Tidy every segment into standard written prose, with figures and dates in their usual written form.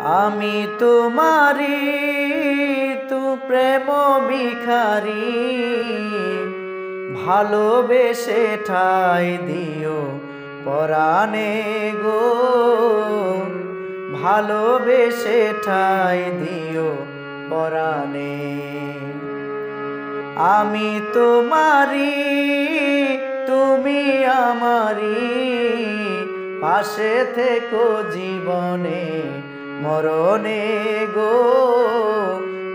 আমি তোমারি তু প্রেম ভিখারি, ভালোবেসে ঠাই দিও পরাণে গো, ভালোবেসে ঠাই দিও পরাণে। আমি তোমারি তুমি আমারি, পাশে থেকো জীবনে মরণে গো,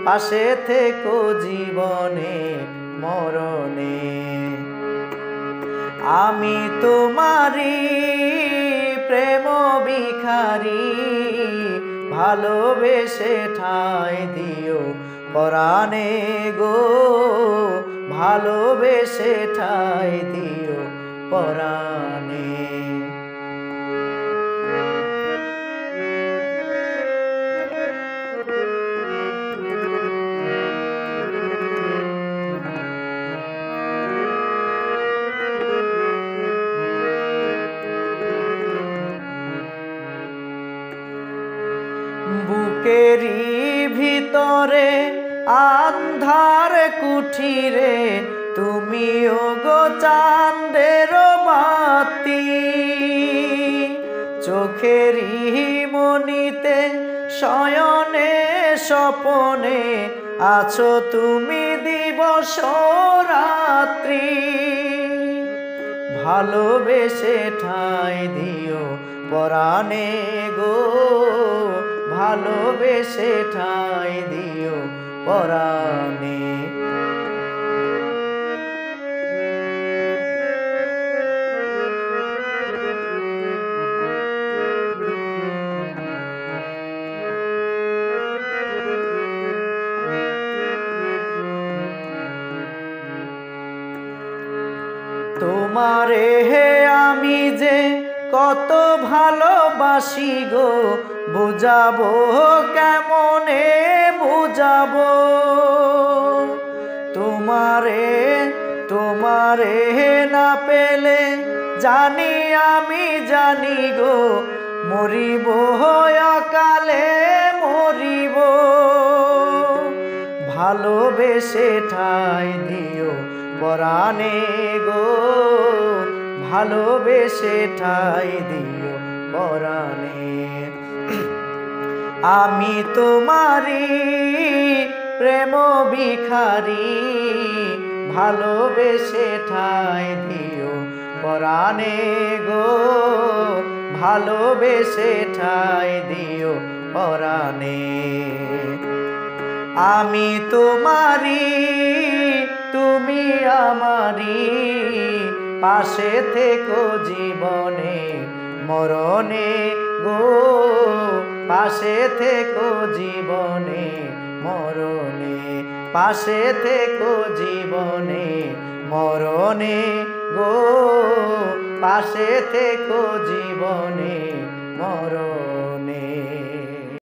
পাশে থেকো জীবনে মরণে। আমি তোমারি প্রেম ভিখারি, ভালোবেসে ঠাই দিও পরাণে গো, ভালোবেসে ঠাই দিও পরাণে। বুকেরি ভিতরে আন্ধার কুঠিরে, তুমি ওগো চাঁদের বাতি, চোখেরি মনিতে শয়নে স্বপনে আছো তুমি দিবস রাত্রি, ভালোবেসে ঠাই দিও পরাণে গো, ভালোবেসে ঠাই দিও পরাণে। তোমারে হে আমি যে কত ভালোবাসি গো, বুঝাবো কেমনে বুঝাবো। তোমারে তোমারে না পেলে জানি আমি জানি গো, মরিব অকালে মরিব, ভালোবেসে ঠাই দিও পরাণে গো, ভালোবেসে ঠাই দিও পরাণে। আমি তোমারি প্রেম ভিখারি, ভালোবেসে ঠাই দিও পরাণে গো, ভালোবেসে ঠাই দিও পরাণে। আমি তোমারি তুমি আমারি, পাশে থেকো জীবনে মরণে গো, পাশে থেকো জীবনে মরণে, পাশে থেকো জীবনে মরণে গো, পাশে থেকো জীবনে মরণে।